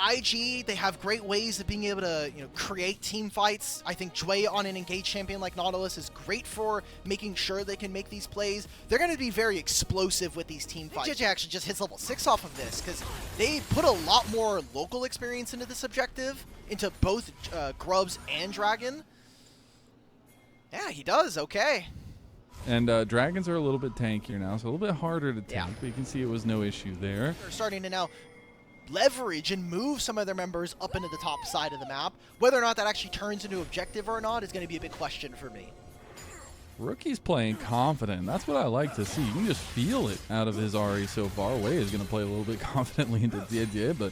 IG, they have great ways of being able to, create team fights. I think Jway on an engaged champion like Nautilus is great for making sure they can make these plays. They're going to be very explosive with these team fights. JJ actually just hits level 6 off of this because they put a lot more local experience into this objective, into both Grubs and Dragon. Yeah, he does. Okay. And Dragons are a little bit tankier now, so a little bit harder to tank. But you can see it was no issue there. They're starting to now leverage and move some of their members up into the top side of the map. Whether or not that actually turns into objective or not is going to be a big question for me. Rookie's playing confident. That's what I like to see. You can just feel it out of his Ahri so far. Wei is going to play a little bit confidently into Didier, but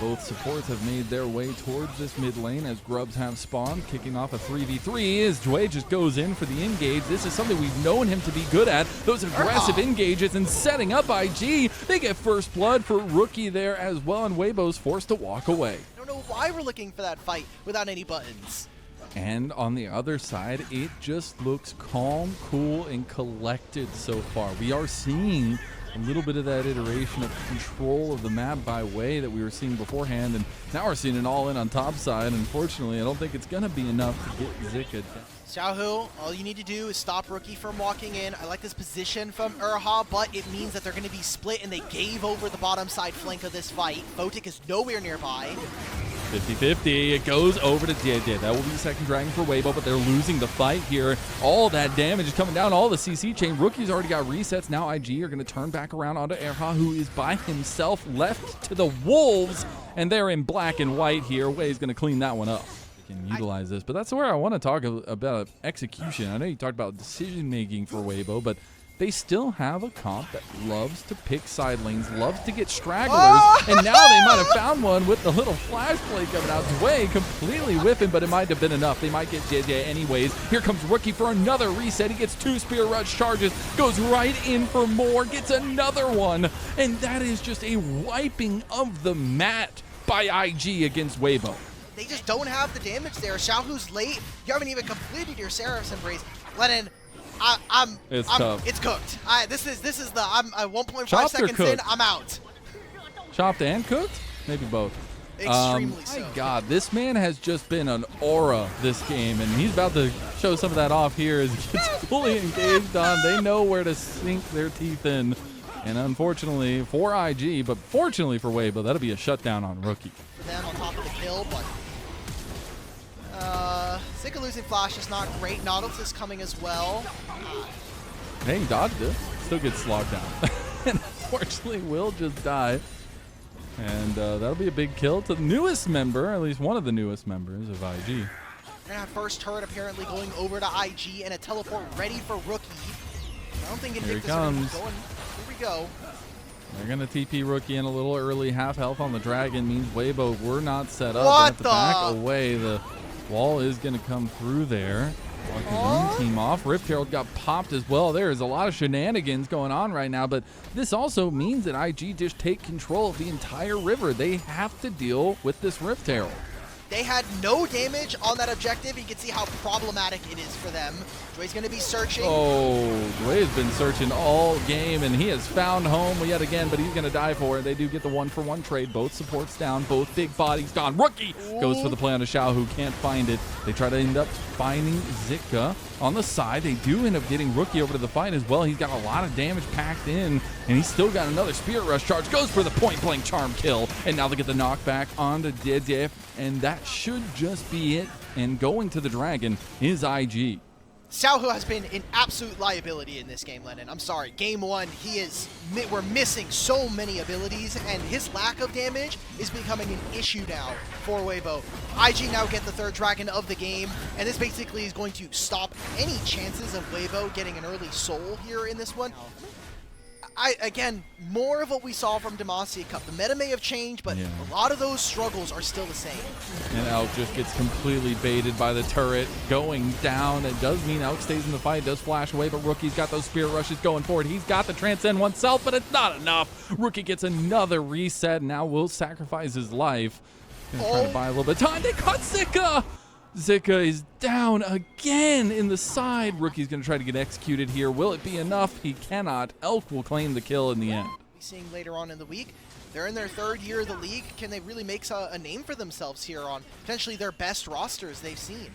both supports have made their way towards this mid lane as Grubs have spawned, kicking off a 3v3 as Jway just goes in for the engage. This is something we've known him to be good at, those aggressive engages and setting up IG. They get first blood for Rookie there as well, and Weibo's forced to walk away. I don't know why we're looking for that fight without any buttons. And on the other side, it just looks calm, cool, and collected so far. We are seeing a little bit of that iteration of control of the map by Wei that we were seeing beforehand, and now we're seeing it all in on top side. Unfortunately, I don't think it's going to be enough to get Zika. Xiaohu, all you need to do is stop Rookie from walking in. I like this position from Urha, but it means that they're going to be split, and they gave over the bottom side flank of this fight. Photic is nowhere nearby. 50-50, it goes over to Didier. That will be the second Dragon for Weibo, but they're losing the fight here. All that damage is coming down, all the CC chain. Rookie's already got resets. Now IG are going to turn back around onto Erha, who is by himself left to the Wolves, and they're in black and white here. Wei's going to clean that one up. They can utilize this, but that's where I want to talk about execution. I know you talked about decision-making for Weibo, but they still have a comp that loves to pick side lanes, loves to get stragglers, and now they might have found one with the little flash play coming out. Way completely whipping, but it might have been enough. They might get JJ anyways. Here comes Rookie for another reset. He gets 2 Spear Rush charges, goes right in for more, gets another one, and that is just a wiping of the mat by IG against Weibo. They just don't have the damage there. Xiaohu's late. You haven't even completed your Seraph's Embrace. Lennon, it's tough. It's cooked. This is the I'm 1.5 Chopped seconds in. I'm out. Chopped and cooked? Maybe both. Extremely so. My God, this man has just been an aura this game, and he's about to show some of that off here as he gets fully engaged on. They know where to sink their teeth in, and unfortunately for IG, but fortunately for Weibo, that'll be a shutdown on Rookie. For them on top of the kill, but Zika losing flash is not great. Nautilus is coming as well. Hey, he dodged it. Still gets slogged down. And unfortunately, will just die. And that'll be a big kill to the newest member, at least one of the newest members of IG. We're gonna have first turret apparently going over to IG and a teleport ready for Rookie. I don't think Invictus are gonna be going. Here we go. They're going to TP Rookie in a little early. Half health on the Dragon means Weibo were not set up. What have to back away. The wall is going to come through there. Walking team off. Rift Herald got popped as well. There is a lot of shenanigans going on right now, but this also means that IG just take control of the entire river. They have to deal with this Rift Herald. They had no damage on that objective. You can see how problematic it is for them. Jway's going to be searching. Oh, Jway has been searching all game, and he has found home yet again, but he's going to die for it. They do get the 1-for-1 trade. Both supports down, both big bodies gone. Rookie goes for the play on a Xiao, who can't find it. They try to end up finding Zika on the side. They do end up getting Rookie over to the fight as well. He's got a lot of damage packed in, and he's still got another Spirit Rush charge. Goes for the point-blank charm kill, and now they get the knockback onto Didier, and that should just be it. And going to the Dragon is IG. Xiaohu has been an absolute liability in this game, Lennon. I'm sorry. Game 1, we're missing so many abilities, and his lack of damage is becoming an issue now for Weibo. IG now get the 3rd Dragon of the game, and this basically is going to stop any chances of Weibo getting an early soul here in this one. Again, more of what we saw from Demacia Cup. The meta may have changed, but a lot of those struggles are still the same. And Elk just gets completely baited by the turret going down. It does mean Elk stays in the fight, does flash away, but Rookie's got those Spirit Rushes going forward. He's got the Transcend oneself, but it's not enough. Rookie gets another reset, and now will sacrifice his life. Trying to buy a little bit of time. They caught Zika! Zika is down again in the side. Rookie's going to try to get executed here. Will it be enough? He cannot. Elk will claim the kill in the end. We'll be seeing later on in the week. They're in their 3rd year of the league. Can they really make a name for themselves here on potentially their best rosters they've seen?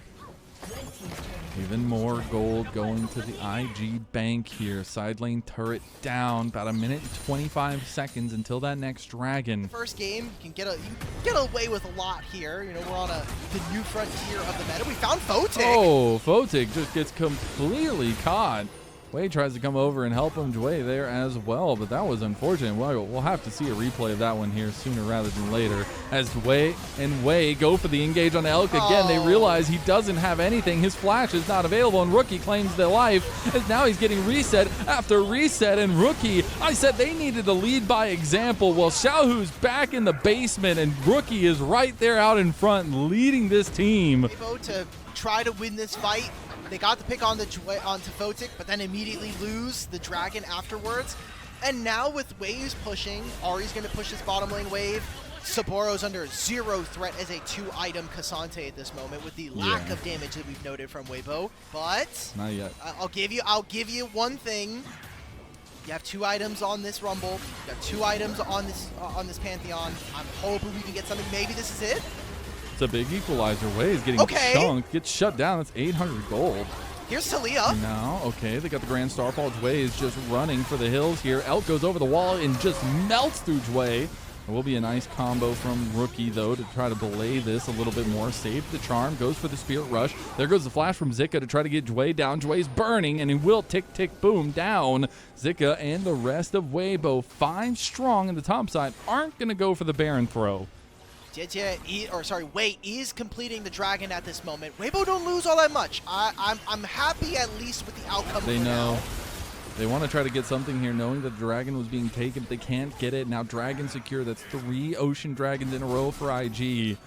Even more gold going to the IG bank here. Side lane turret down. About 1 minute and 25 seconds until that next dragon. First game, you can get away with a lot here. You know, we're on the new frontier of the meta. We found Photic. Oh, Photic just gets completely caught. Wei tries to come over and help him. Wei there as well, but that was unfortunate. We'll have to see a replay of that one here sooner rather than later. As Wei go for the engage on Elk again. They realize he doesn't have anything. His flash is not available, and Rookie claims their life. As now he's getting reset after reset, and Rookie, I said they needed to lead by example. Well, Xiaohu's back in the basement, and Rookie is right there out in front leading this team. Weibo to try to win this fight. They got the pick onto Photic, but then immediately lose the dragon afterwards. And now with waves pushing, Ari's going to push his bottom lane wave. Saboro's under 0 threat as a 2-item Cassante at this moment with the lack of damage that we've noted from Weibo. But not yet. I'll give you one thing. You have 2 items on this Rumble. You have 2 items on this Pantheon. I'm hoping we can get something. Maybe this is it. It's a big equalizer. Wei is getting chunked. Gets shut down. That's 800 gold. Here's Talia. Now, okay, they got the Grand Starfall. Jwei is just running for the hills here. Elk goes over the wall and just melts through Jwei. There will be a nice combo from Rookie, though, to try to belay this a little bit more. Save the charm, goes for the Spirit Rush. There goes the flash from Zika to try to get Jwei down. Jwei's burning, and he will tick, tick, boom, down. Zika and the rest of Weibo, 5 strong in the top side, aren't going to go for the Baron throw. Wei is completing the dragon at this moment. Weibo don't lose all that much. I'm happy at least with the outcome. They know. They want to try to get something here, knowing that the dragon was being taken, but they can't get it. Now dragon secure. That's 3 ocean dragons in a row for IG.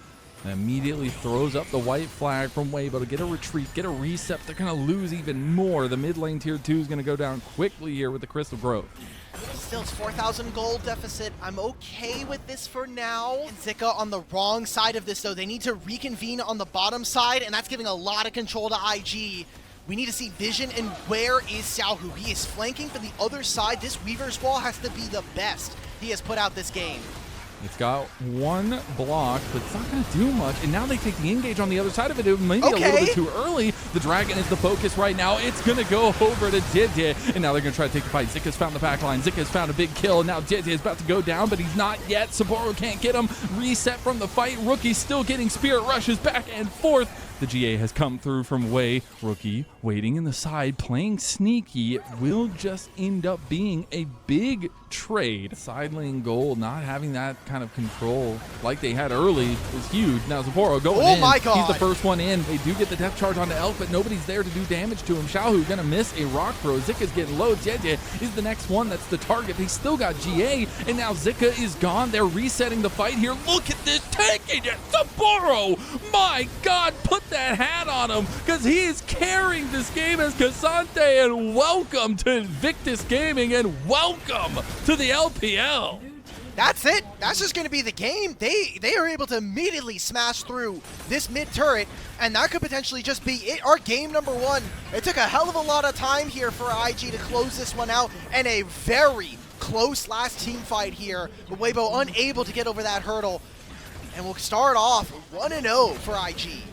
And immediately throws up the white flag from Weibo to get a retreat, get a reset. They're going to lose even more. The mid lane tier 2 is going to go down quickly here with the Crystal Growth. Still, it's 4,000 gold deficit. I'm okay with this for now. And Zika on the wrong side of this, though. They need to reconvene on the bottom side, and that's giving a lot of control to IG. We need to see vision, and where is Xiaohu? He is flanking from the other side. This Weaver's Wall has to be the best he has put out this game. It's got 1 block, but it's not going to do much. And now they take the engage on the other side of it. It may be a little bit too early. The dragon is the focus right now. It's going to go over to Didye. And now they're going to try to take the fight. Zika's found the back line. Zika's found a big kill. And now Didye is about to go down, but he's not yet. Saboro can't get him. Reset from the fight. Rookie still getting Spirit Rushes back and forth. The GA has come through from Wei. Rookie waiting in the side, playing sneaky. It will just end up being a big trade. Side lane gold, not having that kind of control like they had early is huge. Now Saboro going in. Oh my god. He's the first one in. They do get the death charge onto Elk, but nobody's there to do damage to him. Xiaohu gonna miss a rock throw. Zika's getting low. Didye is the next one. That's the target. They still got GA, and now Zika is gone. They're resetting the fight here. Look at this, taking it. Saboro, my god, put that hat on him, because he is carrying this game as Cassante. And welcome to Invictus Gaming, and welcome to the LPL. That's it. That's just going to be the game. They are able to immediately smash through this mid turret, and that could potentially just be it. Our game number 1. It took a hell of a lot of time here for IG to close this one out, and a very close last team fight here. But Weibo unable to get over that hurdle, and we'll start off 1-0 for IG.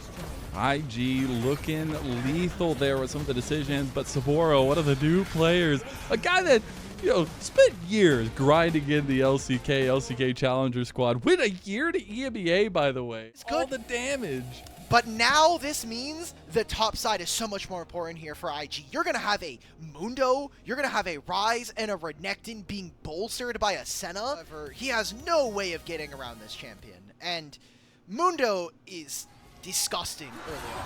IG looking lethal there with some of the decisions, but Saboro, one of the new players, a guy that, you know, spent years grinding in the LCK Challenger squad. Went a year to EMEA, by the way. It's good. All the damage. But now this means the top side is so much more important here for IG. You're going to have a Mundo, you're going to have a Ryze, and a Renekton being bolstered by a Senna. However, he has no way of getting around this champion. And Mundo is disgusting early on.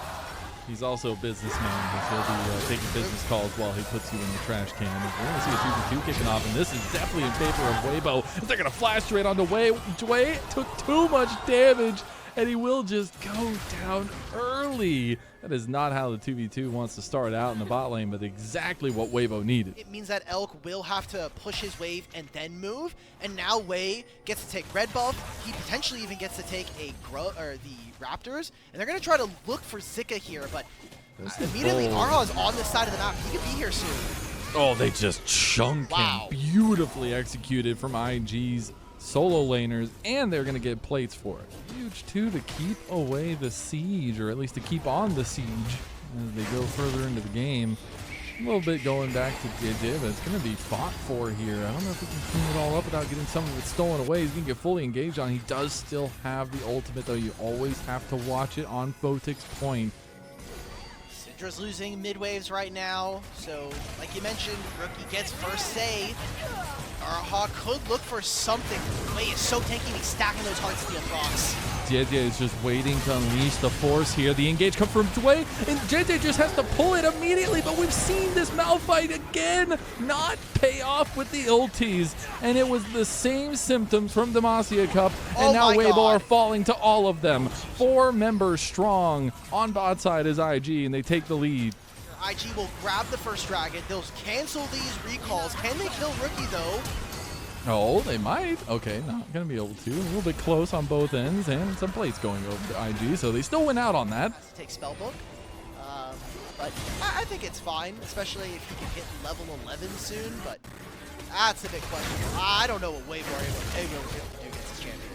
He's also a businessman, because he'll be taking business calls while he puts you in the trash can. We're going to see a 2v2 kicking off, and this is definitely in favor of Weibo. They're going to flash straight onto Wei. Wei took too much damage, and he will just go down early. That is not how the 2v2 wants to start out in the bot lane, but exactly what Weibo needed. It means that Elk will have to push his wave and then move, and now Wei gets to take red buff. He potentially even gets to take the Raptors, and they're going to try to look for Zika here, but immediately Arha's on this side of the map. He could be here soon. Oh, they just chunk him. Beautifully executed from IG's solo laners, and they're going to get plates for it. Huge too to keep away the siege, or at least to keep on the siege as they go further into the game. A little bit going back to JJ, but it's going to be fought for here. I don't know if we can clean it all up without getting some of it stolen away. He's going to get fully engaged on. He does still have the ultimate, though. You always have to watch it on Photic's point. Syndra's losing mid waves right now, so like you mentioned, Rookie gets first say. Hawk could look for something. Wei is so tanky, he's stacking those hard steel procs. JJ is just waiting to unleash the force here. The engage comes from Dway, and JJ just has to pull it immediately, but we've seen this Malphite again not pay off with the ultis, and it was the same symptoms from Demacia Cup, and now Weibo are falling to all of them. 4 members strong. On bot side is IG, and they take the lead. IG will grab the first dragon. They'll cancel these recalls. Can they kill Rookie, though? Oh, they might. Okay, not going to be able to. A little bit close on both ends, and some plates going over to IG, so they still win out on that. Take Spellbook. But I think it's fine, especially if he can hit level 11 soon, but that's a big question. I don't know what Weibo are able to do against this champion.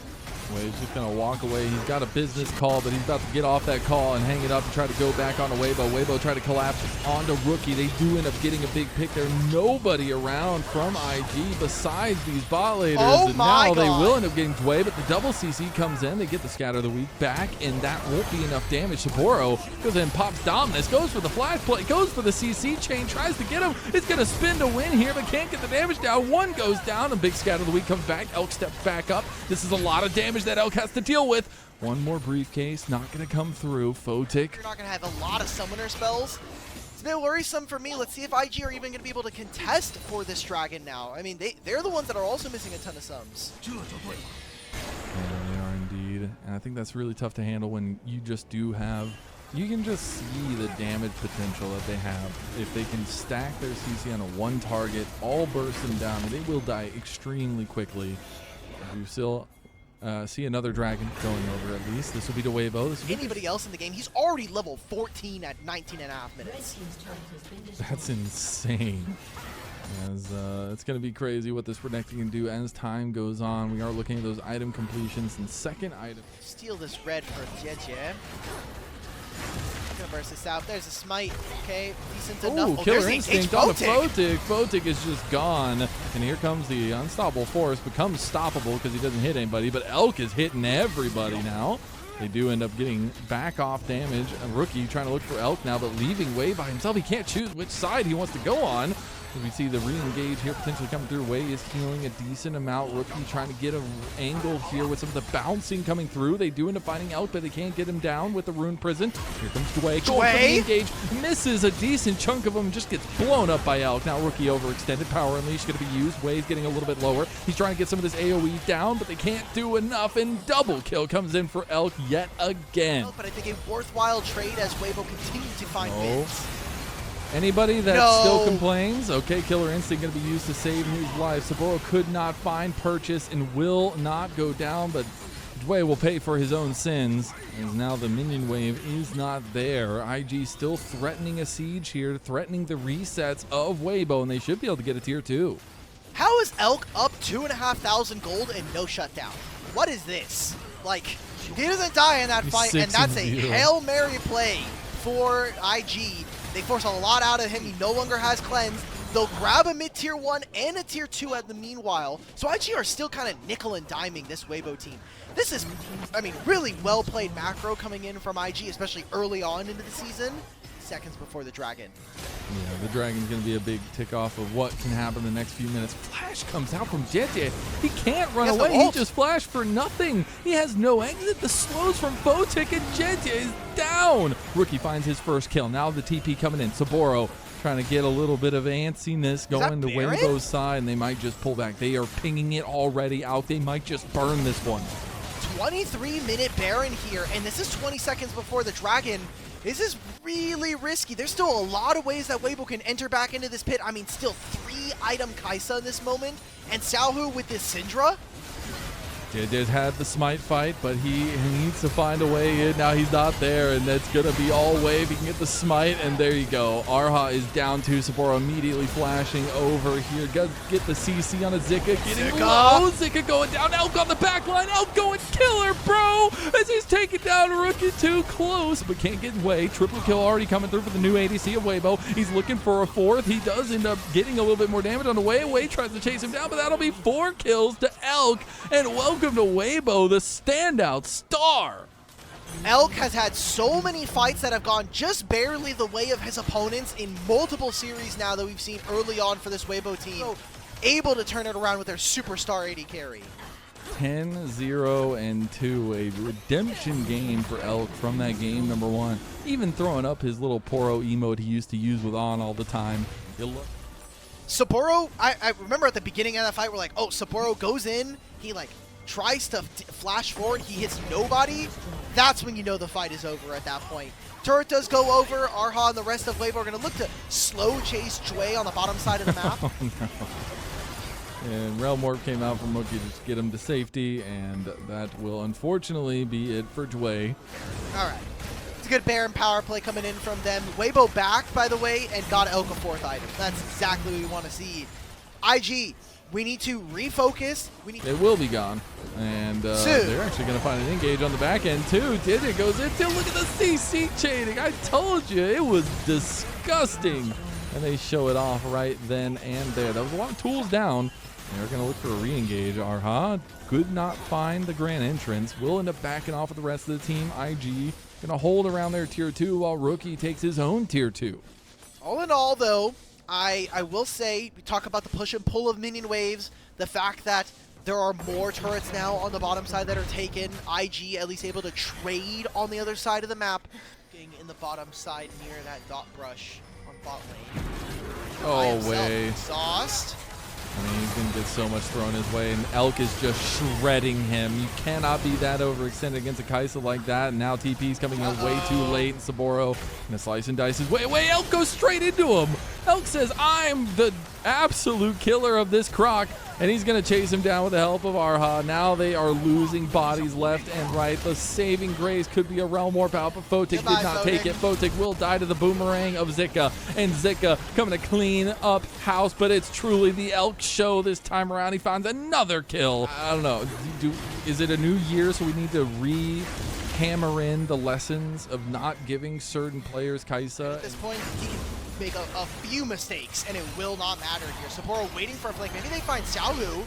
Wade's just going to walk away. He's got a business call, but he's about to get off that call and hang it up and try to go back onto Weibo. Weibo try to collapse onto Rookie. They do end up getting a big pick. There's nobody around from IG besides these bot laders. Oh and my now God. they will end up getting Dway, but the double CC comes in. They get the Scatter of the Week back, and that won't be enough damage. Sapporo goes in, pops Dominus, goes for the flash play, goes for the CC chain, tries to get him. It's going to spin to win here, but can't get the damage down. One goes down, and big Scatter of the Week comes back. Elk steps back up. This is a lot of damage that Elk has to deal with. One more briefcase, not going to come through. Photic. You're not going to have a lot of summoner spells. It's a bit worrisome for me. Let's see if IG are even going to be able to contest for this dragon now. I mean, they're the ones that are also missing a ton of sums. Yeah, they are indeed. And I think that's really tough to handle when you just do have... You can just see the damage potential that they have. If they can stack their CC on a one target, all burst them down, and they will die extremely quickly. You still... see another dragon going over at least. This will be to Weibo. Anybody else in the game, he's already level 14 at 19.5 minutes. That's insane. As it's going to be crazy what this Renekton can do as time goes on. We are looking at those item completions and second item. Steal this red for Jetje. Gonna burst this out. There's a smite. Okay, decent enough. Oh, Killer Instinct on the Photic. Photic is just gone. And here comes the unstoppable force. Becomes stoppable because he doesn't hit anybody. But Elk is hitting everybody now. They do end up getting back off damage. A Rookie trying to look for Elk now, but leaving Wei by himself. He can't choose which side he wants to go on. As we see the re-engage here potentially coming through. Wei is healing a decent amount. Rookie trying to get an angle here with some of the bouncing coming through. They do end up finding Elk, but they can't get him down with the Rune Prison. Here comes Dway. Going for the engage. Misses a decent chunk of him. Just gets blown up by Elk. Now Rookie overextended. Power Unleash going to be used. Wei's getting a little bit lower. He's trying to get some of this AoE down, but they can't do enough. And double kill comes in for Elk yet again. But I think a worthwhile trade as Weibo continues to find wins. Anybody that still complains, okay, Killer Instinct going to be used to save his life. Sapporo could not find purchase and will not go down, but Dway will pay for his own sins. As now the minion wave is not there. IG still threatening a siege here, threatening the resets of Weibo, and they should be able to get a tier 2. How is Elk up 2,500 gold and no shutdown? What is this? Like, he doesn't die in that fight, and that's a Hail Mary play for IG. They force a lot out of him. He no longer has cleanse. They'll grab a mid-tier 1 and a tier 2 at the meanwhile. So IG are still kind of nickel and diming this Weibo team. This is, I mean, really well-played macro coming in from IG, especially early on into the season, seconds before the Dragon. Yeah, the Dragon's going to be a big tick-off of what can happen in the next few minutes. Flash comes out from Jetje. He can't run away. He just flashed for nothing. He has no exit. The slows from Photic, and Jetje is down. Rookie finds his first kill. Now the TP coming in. Sapporo trying to get a little bit of antsiness going to Weibo's side, and they might just pull back. They are pinging it already out. They might just burn this one. 23-minute Baron here, and this is 20 seconds before the Dragon. This is really risky. There's still a lot of ways that Weibo can enter back into this pit. I mean, still 3-item Kaisa in this moment, and Xiaohu with this Syndra. JJ's had the smite fight, but he needs to find a way in. Now he's not there, and that's going to be all wave. He can get the smite, and there you go. Arha is down 2. Saburo immediately flashing over here. Get the CC on a Zika. Getting low. Zika going down. Elk on the back line. Elk going killer, bro, as he's taking down Rookie too close, but can't get away. Triple kill already coming through for the new ADC of Weibo. He's looking for a 4th. He does end up getting a little bit more damage on the way. Way tries to chase him down, but that'll be 4 kills to Elk. And welcome to Weibo, the standout star. Elk has had so many fights that have gone just barely the way of his opponents in multiple series now that we've seen early on for this Weibo team. So able to turn it around with their superstar AD carry. 10-0-2, a redemption game for Elk from that game number 1. Even throwing up his little Poro emote he used to use with On all the time. Saburo, I remember at the beginning of that fight, we're like, oh, Saburo goes in, he like tries to flash forward, he hits nobody. That's when you know the fight is over at that point. Turret does go over. Arha and the rest of Weibo are going to look to slow chase Jue on the bottom side of the map. Oh, no. And Realm Warp came out from Mookie to just get him to safety, and that will unfortunately be it for Jue. All right. It's a good Baron power play coming in from them. Weibo back, by the way, and got Elk a 4th item. That's exactly what we want to see. IG, we need to refocus. It will be gone. And they're actually going to find an engage on the back end, too. It goes into, look at the CC chaining. I told you, it was disgusting. And they show it off right then and there. That was a lot of tools down. They're going to look for a re-engage. Arha could not find the grand entrance. Will end up backing off with the rest of the team. IG going to hold around their tier 2 while Rookie takes his own tier 2. All in all, though, I will say, we talk about the push and pull of minion waves, the fact that there are more turrets now on the bottom side that are taken. IG at least able to trade on the other side of the map. Getting in the bottom side near that dot brush on bot lane. Oh, way. Exhaust. I mean, he's going to get so much thrown his way, and Elk is just shredding him. You cannot be that overextended against a Kaisa like that, and now TP's coming in way too late, and Saburo gonna slice and dice his way away. Elk goes straight into him. Elk says, I'm the absolute killer of this croc, and he's going to chase him down with the help of Arha. Now they are losing bodies left and right. The saving grace could be a Realm Warp out, but Photic did not take it. Photic will die to the boomerang of Zika, and Zika coming to clean up house, but it's truly the Elk show this time around. He finds another kill. I don't know. Is it a new year, so we need to hammer in the lessons of not giving certain players Kaisa? At this point, he can make a few mistakes, and it will not matter here. Sapporo waiting for a flank. Maybe they find Xiaohu.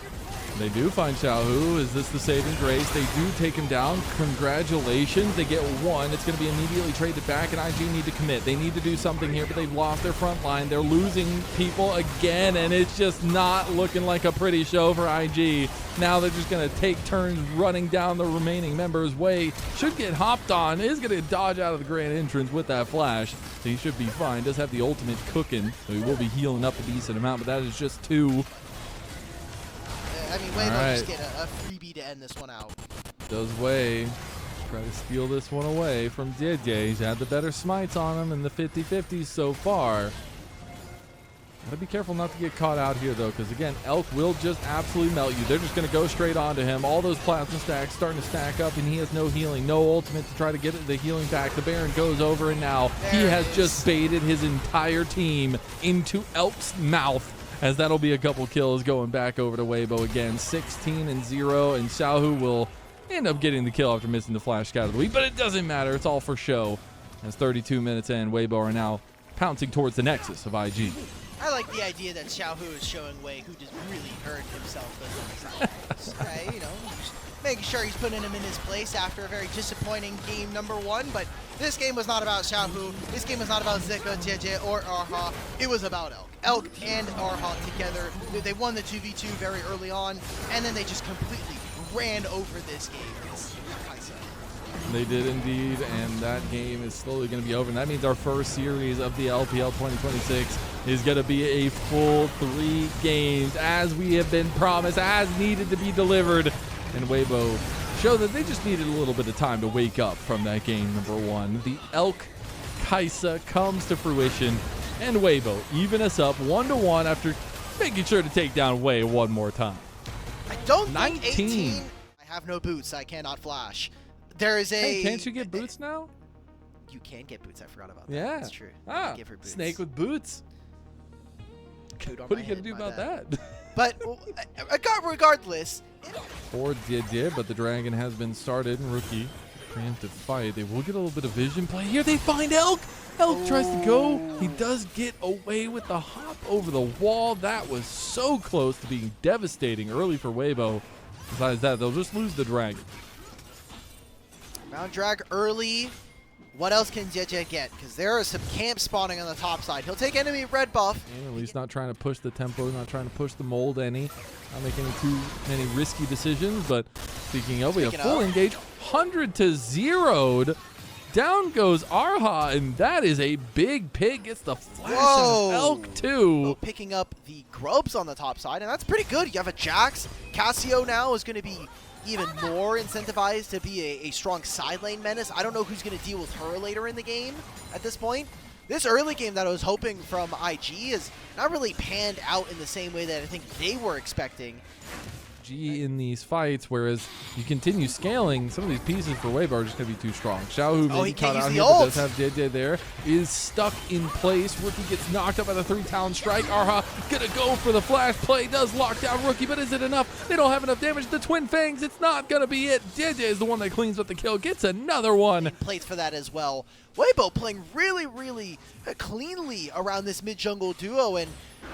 They do find Xiaohu. Is this the saving grace? They do take him down. Congratulations. They get 1. It's going to be immediately traded back, and IG need to commit. They need to do something here, but they've lost their front line. They're losing people again, and it's just not looking like a pretty show for IG. Now they're just going to take turns running down the remaining members' way. Should get hopped on. Is going to dodge out of the grand entrance with that flash. So he should be fine. Does have the ultimate cooking, so he will be healing up a decent amount, but that is just 2. I mean, Weibo just get a freebie to end this one out. Does Wei try to steal this one away from JJ. He's had the better smites on him in the 50-50s so far. Gotta be careful not to get caught out here, though, because, again, Elk will just absolutely melt you. They're just going to go straight onto him. All those plasma stacks starting to stack up, and he has no healing, no ultimate to try to get the healing back. The Baron goes over, and now he has just baited his entire team into Elk's mouth, as that'll be a couple kills going back over to Weibo again. 16-0, and Xiaohu will end up getting the kill after missing the flash scout of the week, but it doesn't matter. It's all for show. As 32 minutes in, Weibo are now pouncing towards the nexus of IG. I like the idea that Xiaohu is showing Wei who just really hurt himself with himself. Right, you know, just making sure he's putting him in his place after a very disappointing game number 1. But this game was not about Xiaohu. This game was not about Zika, JJ, or Arha. It was about Elk. Elk and Arha together. They won the 2v2 very early on, and then they just completely ran over this game. They did indeed, and that game is slowly going to be over. And that means our first series of the LPL 2026 is going to be a full 3 games, as we have been promised, as needed to be delivered. And Weibo show that they just needed a little bit of time to wake up from that game number 1. The Elk Kaisa comes to fruition, and Weibo even us up 1-1 after making sure to take down Wei one more time. I don't think 18. I have no boots. I cannot flash. There is a... Hey, can't you get boots now? You can get boots. I forgot about that. Yeah. That's true. Ah, give her boots. snake with boots. What are you going to do about that? But regardless... Or did, but the dragon has been started. Rookie, preemptive fight. They will get a little bit of vision play here. They find Elk. Elk tries to go. He does get away with the hop over the wall. That was so close to being devastating early for Weibo. Besides that, they'll just lose the dragon. Round drag early. What else can JJ get? Because there are some camp spawning on the top side. He'll take enemy red buff. And at least not trying to push the tempo, not trying to push the mold any. Not making too many risky decisions. But speaking of, we have full engage. 100 to 0'd. Down goes Arha, and that is a big pick. Gets the flash of Elk too. Picking up the grubs on the top side, and that's pretty good. You have a Jax. Cassio now is going to be even more incentivized to be a strong side lane menace. I don't know who's going to deal with her later in the game at this point. This early game that I was hoping from IG is not really panned out in the same way that I think they were expecting. In these fights, whereas you continue scaling, some of these pieces for Weibo are just going to be too strong. Xiaohu maybe caught out here, but does have JJ there. Is stuck in place. Rookie gets knocked up by the 3-talon strike. Arha gonna go for the flash play. Does lock down Rookie, but is it enough? They don't have enough damage. The Twin Fangs, it's not gonna be it. JJ is the one that cleans with the kill. Gets another one. He plays for that as well. Weibo playing really cleanly around this mid-jungle duo, and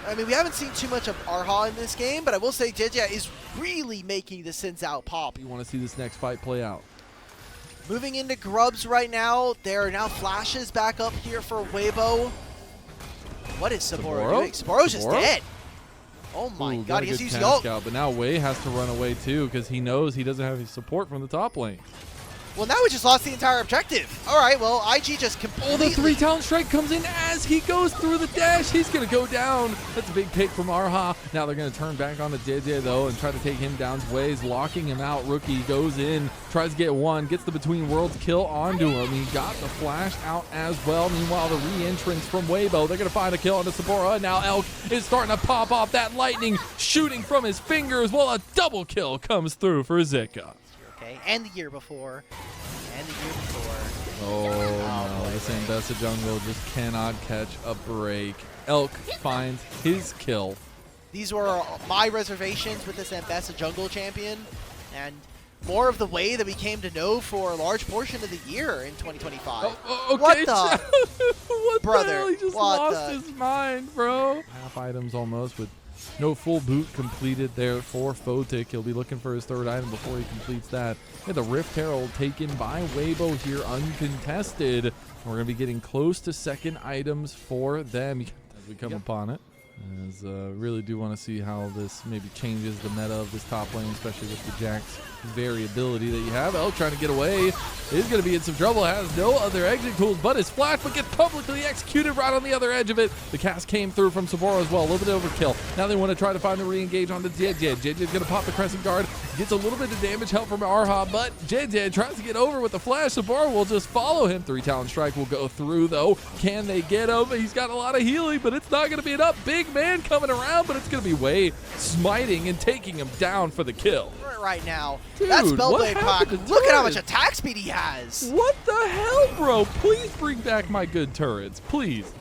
I mean, we haven't seen too much of Arha in this game, but I will say JJ is really making the Sins out pop. You want to see this next fight play out. Moving into grubs right now. There are now flashes back up here for Weibo. What is Saburo doing? Saburo's just dead. Oh my god, he's using ult. But now Wei has to run away too because he knows he doesn't have any support from the top lane. Well, now we just lost the entire objective. All right, well, IG just completely... Oh, the 3-talon strike comes in as he goes through the dash. He's going to go down. That's a big pick from Arha. Now they're going to turn back on to JJ, though, and try to take him down. Wei's locking him out. Rookie goes in, tries to get one, gets the Between Worlds kill onto him. He got the flash out as well. Meanwhile, the re-entrance from Weibo. They're going to find a kill onto Saburo. Now Elk is starting to pop off that lightning, shooting from his fingers, while a double kill comes through for Zika. Okay, and the year before. And the year before. Oh no, this Ambessa jungle just cannot catch a break. Elk finds his kill. These were my reservations with this Ambessa jungle champion, and more of the way that we came to know for a large portion of the year in 2025. Okay. What the? What brother? The hell? He just lost his mind, bro. Half items almost with no full boot completed there for Photic. He'll be looking for his third item before he completes that. Yeah, the Rift Herald taken by Weibo here uncontested. We're going to be getting close to second items for them as we come upon it. As really do want to see how this maybe changes the meta of this top lane, especially with the Jax variability that you have. Elk trying to get away is going to be in some trouble. Has no other exit tools but his flash, but gets publicly executed right on the other edge of it. The cast came through from Saburo as well. A little bit of overkill. Now they want to try to find the re-engage on the JJ. JJ's going to pop the Crescent Guard. Gets a little bit of damage help from Arha, but JJ tries to get over with the flash. Saburo will just follow him. 3-talon strike will go through, though. Can they get him? He's got a lot of healing, but it's not going to be enough. Big man coming around, but it's going to be Wei smiting and taking him down for the kill. Right now. Dude, that Spellblade pack, look at how much attack speed he has. What the hell, bro? Please bring back my good turrets, please.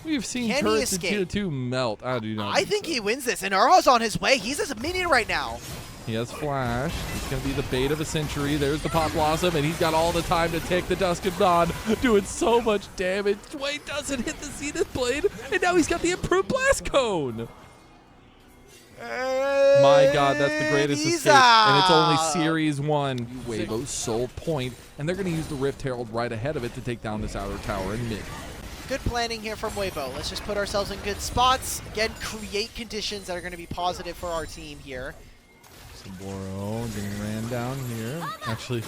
We've seen turrets in tier 2 melt. I do not. I think he wins this, and Arha's on his way. He's as a minion right now. He has flash. He's going to be the bait of a century. There's the Pop Blossom, and he's got all the time to take the Dusk of Dawn, doing so much damage. Wei doesn't hit the Zenith Blade, and now he's got the improved Blast Cone. My god, that's the greatest escape, and it's only Series 1. Weibo's sole point, and they're going to use the Rift Herald right ahead of it to take down this outer tower in mid. Good planning here from Weibo. Let's just put ourselves in good spots. Again, create conditions that are going to be positive for our team here. Saburo getting ran down here. Actually,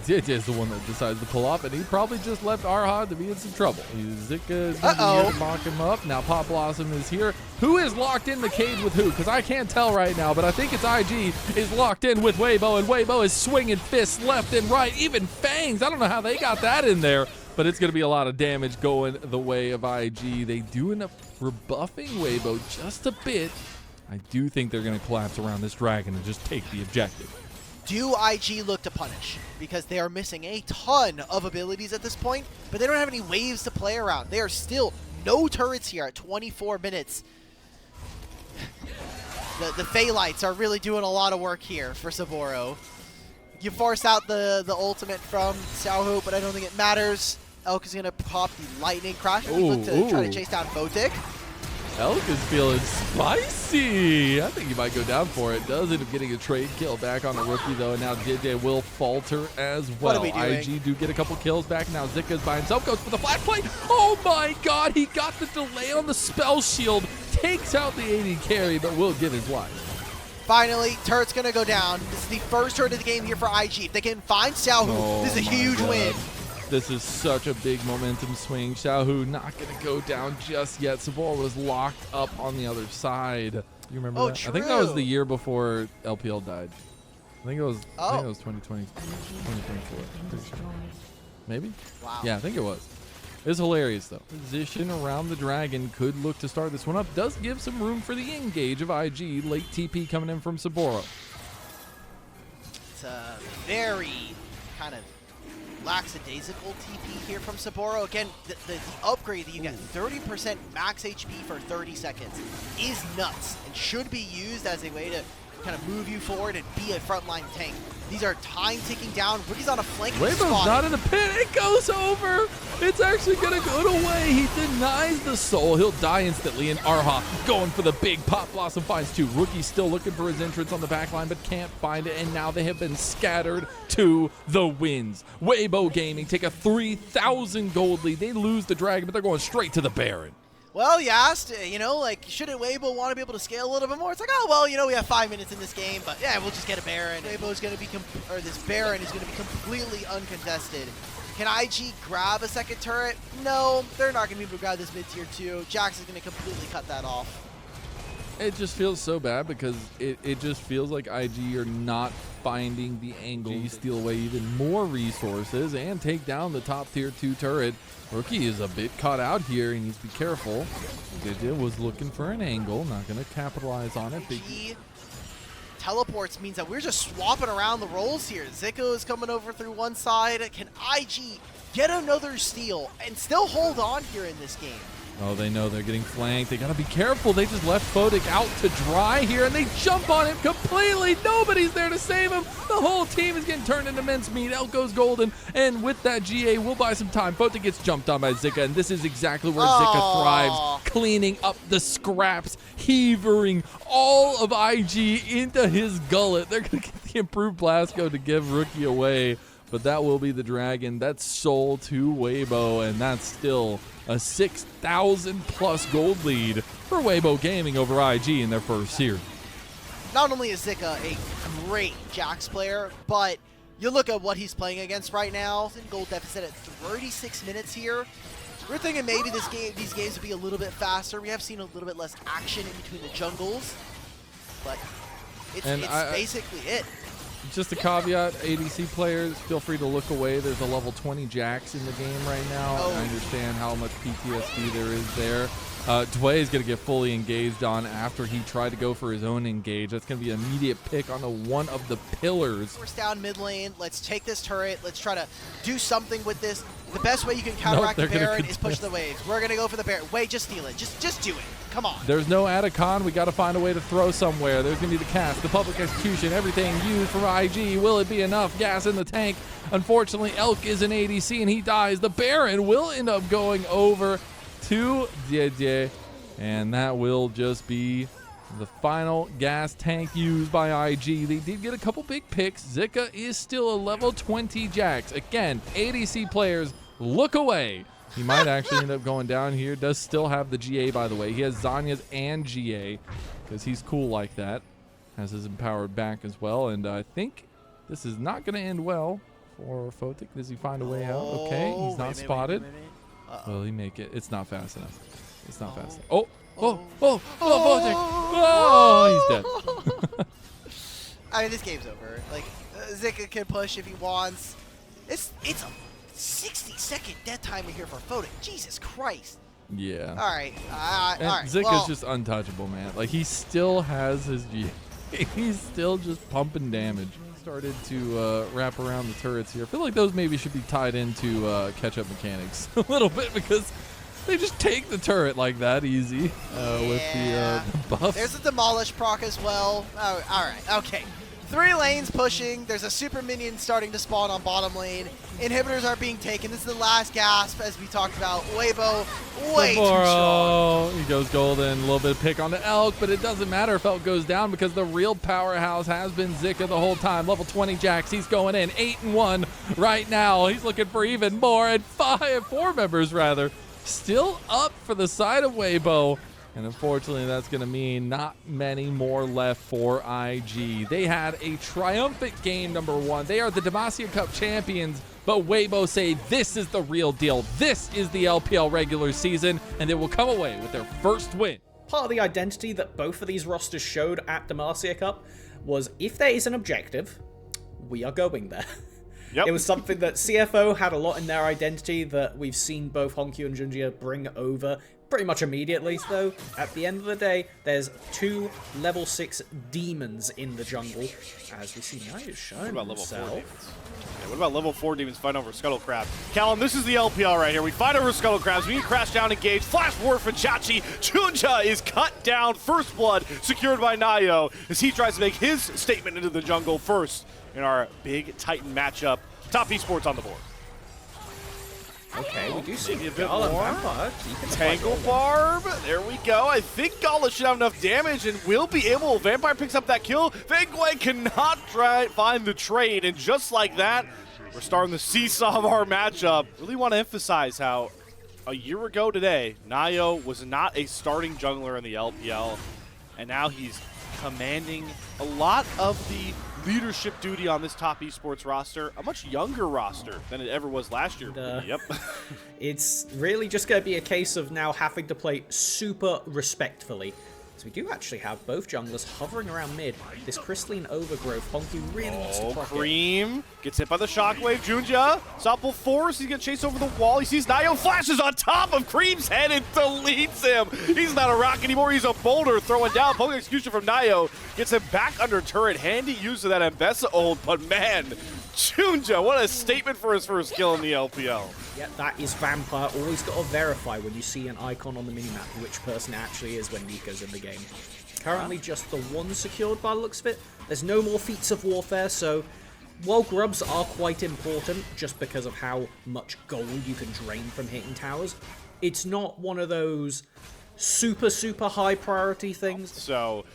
JJ is the one that decides to pull off, and he probably just left Arha to be in some trouble. Zika is here to mock him up. Now Pop Blossom is here. Who is locked in the cage with who? Because I can't tell right now, but I think it's IG is locked in with Weibo, and Weibo is swinging fists left and right. Even Fangs. I don't know how they got that in there, but it's going to be a lot of damage going the way of IG. They do end up rebuffing Weibo just a bit. I do think they're going to collapse around this dragon and just take the objective. Do IG look to punish? Because they are missing a ton of abilities at this point, but they don't have any waves to play around. They are still no turrets here at 24 minutes. The Phallites are really doing a lot of work here for Saburo. You force out the ultimate from Xiaohu, but I don't think it matters. Elk is going to pop the Lightning Crash. Look to try to chase down Photic. Elk is feeling spicy. I think he might go down for it. Does end up getting a trade kill back on the rookie, though, and now JJ will falter as well. What are we doing? IG do get a couple kills back. Now Zika's by himself, goes for the flash play. Oh my god, he got the delay on the spell shield. Takes out the AD carry, but will give his life. Finally, turret's going to go down. This is the first turret of the game here for IG. If they can find Xiaohu, this is a huge win. This is such a big momentum swing. Xiaohu not going to go down just yet. Saburo was locked up on the other side. You remember that? True. I think that was the year before LPL died. I think it was 2020, 2024. Pretty sure. Maybe? Wow. Yeah, I think it was. It's hilarious, though. Position around the dragon could look to start this one up. Does give some room for the engage of IG. Late TP coming in from Saburo. It's a very kind of lackadaisical TP here from Saburo. Again, the upgrade that you get 30% max HP for 30 seconds is nuts and should be used as a way to kind of move you forward and be a frontline tank. These are time ticking down. Rookie's on a flank. Weibo's not in the pit. It goes over. It's actually going to go away. He denies the soul. He'll die instantly. And Arha going for the big pop. Blossom finds two. Rookie's still looking for his entrance on the back line, but can't find it. And now they have been scattered to the winds. Weibo Gaming take a 3,000 gold lead. They lose the dragon, but they're going straight to the Baron. Well, you asked, you know, like, shouldn't Weibo want to be able to scale a little bit more? It's like, oh, well, you know, we have 5 minutes in this game, but yeah, we'll just get a Baron. Weibo's going to be, this Baron is going to be completely uncontested. Can IG grab a second turret? No, they're not going to be able to grab this mid-tier 2. Jax is going to completely cut that off. It just feels so bad because it just feels like IG are not finding the angle to steal away even more resources and take down the top tier 2 turret. Rookie is a bit caught out here. He needs to be careful. JJ was looking for an angle, not going to capitalize on it. IG teleports means that we're just swapping around the roles here. Zico is coming over through one side. Can IG get another steal and still hold on here in this game? Oh, they know they're getting flanked. They got to be careful. They just left Photic out to dry here, and they jump on him completely. Nobody's there to save him. The whole team is getting turned into mincemeat. Elk goes golden, and with that GA, we'll buy some time. Photic gets jumped on by Zika, and this is exactly where Zika thrives, cleaning up the scraps, heaving all of IG into his gullet. They're going to get the improved Blasco to give Rookie away, but that will be the dragon. That's soul to Weibo, and that's still a 6,000 plus gold lead for Weibo Gaming over IG in their first series. Not only is Zika a great Jax player, but you look at what he's playing against right now. He's in gold deficit at 36 minutes here. We're thinking maybe these games would be a little bit faster. We have seen a little bit less action in between the jungles, but it's basically it. Just a caveat, ADC players, feel free to look away. There's a level 20 Jax in the game right now. I understand how much PTSD there is there. Dway is going to get fully engaged on after he tried to go for his own engage. That's going to be an immediate pick on one of the pillars. Force down mid lane. Let's take this turret. Let's try to do something with this. The best way you can counteract the Baron is push the waves. We're going to go for the Baron. Wait, just steal it. Just do it. Come on. There's no Atacon. We got to find a way to throw somewhere. There's going to be the cast, the public execution, everything used from IG. Will it be enough gas in the tank? Unfortunately, Elk is an ADC and he dies. The Baron will end up going over to JJ, and that will just be the final gas tank used by IG. They did get a couple big picks. Zika is still a level 20 Jax. Again, ADC players, look away. He might actually end up going down here. Does still have the GA, by the way. He has Zanya's and GA because he's cool like that. Has his empowered back as well, and I think this is not going to end well for Photic. Does he find a way out? Okay, he's not spotted. Will he make it? It's not fast enough. It's not fast enough. Photic. Oh, he's dead. I mean, this game's over. Like, Zika can push if he wants. It's a 60-second death timer here for Photic. Jesus Christ. Yeah. All right. All right. Zika's just untouchable, man. Like, he still has his G. He's still just pumping damage. started to wrap around the turrets here. I feel like those maybe should be tied into catch-up mechanics a little bit, because they just take the turret like that easy with the buffs. There's a demolish proc as well. Oh, all right, okay. 3 lanes pushing. There's a super minion starting to spawn on bottom lane. Inhibitors are being taken. This is the last gasp, as we talked about. Weibo, way too strong. He goes golden. A little bit of pick on the Elk, but it doesn't matter if Elk goes down, because the real powerhouse has been Zika the whole time. Level 20 Jax, he's going in. 8-1 right now. He's looking for even more, and 4 members rather still up for the side of Weibo. And unfortunately, that's going to mean not many more left for IG. They had a triumphant game, number 1. They are the Demacia Cup champions, but Weibo say this is the real deal. This is the LPL regular season, and they will come away with their first win. Part of the identity that both of these rosters showed at Demacia Cup was, if there is an objective, we are going there. Yep. It was something that CFO had a lot in their identity that we've seen both Honkyu and Junjia bring over pretty much immediately. So at the end of the day, there's 2 level 6 demons in the jungle, as we see Nayo showing himself. What about level 4 demons fighting over Scuttle Crab? Callum, this is the LPL right here. We fight over Scuttle Crabs. We need to crash down, engage. Flash war for Chachi. Junja is cut down. First blood secured by Nayo as he tries to make his statement into the jungle first in our big Titan matchup. Top Esports on the board. Okay, we do see maybe a bit more. Tangle Barb. There we go. I think Gala should have enough damage and will be able. Vampire picks up that kill. Fengwei cannot find the trade, and just like that, we're starting the seesaw of our matchup. Really want to emphasize how a year ago today, Nayo was not a starting jungler in the LPL, and now he's commanding a lot of the leadership duty on this top esports roster, a much younger roster than it ever was last year. Yep. It's really just going to be a case of now having to play super respectfully. So we do actually have both junglers hovering around mid. This crystalline overgrowth, Honky really needs to clock Cream gets hit by the shockwave. Junja, Soppel force. He's going to chase over the wall. He sees Nayo, flashes on top of Cream's head and deletes him. He's not a rock anymore. He's a boulder throwing down. Poke execution from Nayo gets him back under turret. Handy use of that Ambessa ult, but man, Junja, what a statement for his first kill in the LPL. Yeah, that is Vampire. Always got to verify when you see an icon on the minimap which person it actually is when Nico's in the game. Currently just the 1 secured by the looks of it. There's no more feats of warfare, so while grubs are quite important just because of how much gold you can drain from hitting towers, it's not one of those super high priority things. So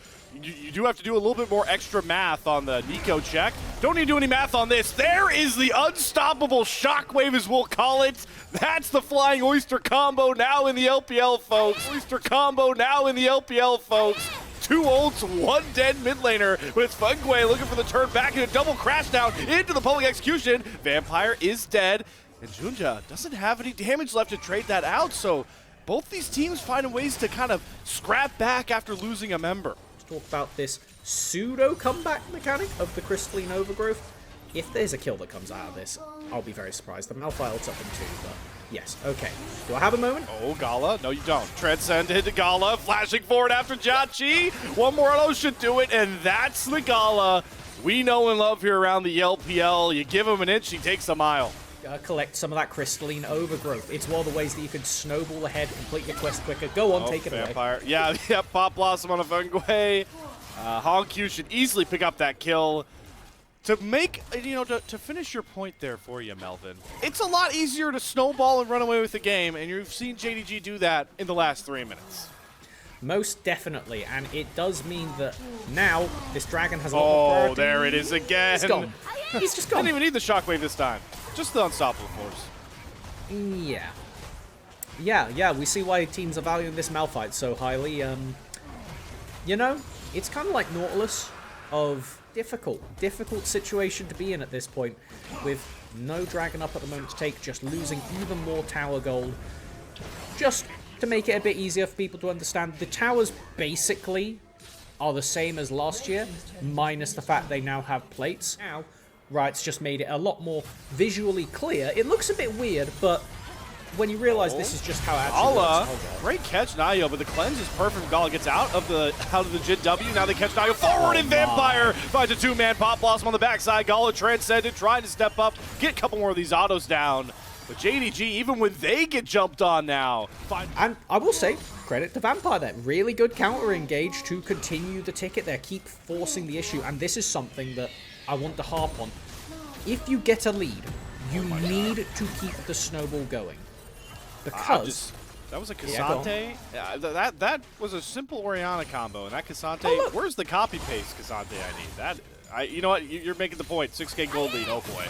you do have to do a little bit more extra math on the Nico check. Don't need to do any math on this. There is the unstoppable shockwave, as we'll call it. That's the flying oyster combo now in the LPL, folks. Oyster combo now in the LPL, folks. 2 ults, 1 dead mid laner, but it's Fengwei looking for the turn back and a double crash down into the public execution. Vampire is dead, and Junja doesn't have any damage left to trade that out, so both these teams finding ways to kind of scrap back after losing a member. Talk about this pseudo comeback mechanic of the crystalline overgrowth. If there's a kill that comes out of this, I'll be very surprised. The Malphite ult's up in 2, but yes, okay. Do I have a moment? Oh, Gala. No, you don't. Transcended to Gala, flashing forward after Jachi. One more auto should do it, and that's the Gala we know and love here around the LPL. You give him an inch, he takes a mile. Collect some of that crystalline overgrowth. It's one of the ways that you can snowball ahead, complete your quest quicker. Go on, take it Vampire. away. Yeah, Pop Blossom on a Fengwei. Honkyu should easily pick up that kill. To make, to finish your point there for you, Melvin, it's a lot easier to snowball and run away with the game, and you've seen JDG do that in the last 3 minutes. Most definitely, and it does mean that now this dragon has a lot more priority. Oh, there it is again. He's gone. He's just gone. Didn't even need the shockwave this time. Just the unstoppable force. Yeah, we see why teams are valuing this Malphite so highly. It's kind of like Nautilus of difficult situation to be in at this point, with no dragon up at the moment to take, just losing even more tower gold. Just to make it a bit easier for people to understand, the towers basically are the same as last year, minus the fact they now have plates. Now, Riot's just made it a lot more visually clear. It looks a bit weird, but when you realize this is just how it actually Gala, works. Oh, great catch, Nayo, but the cleanse is perfect. Gala gets out of the Jin W. Now they catch Nayo forward, and Vampire finds a two-man Pop Blossom on the backside. Gala transcended, trying to step up, get a couple more of these autos down. But JDG, even when they get jumped on now. And I will say, credit to Vampire there. Really good counter engage to continue the ticket there. Keep forcing the issue. And this is something that I want to harp on. If you get a lead, you need to keep the snowball going. Because... that was a Cassante. Yeah, that was a simple Orianna combo. And that Cassante, where's the copy-paste Cassante I need? You know what? You're making the point. 6K gold lead. Oh, boy.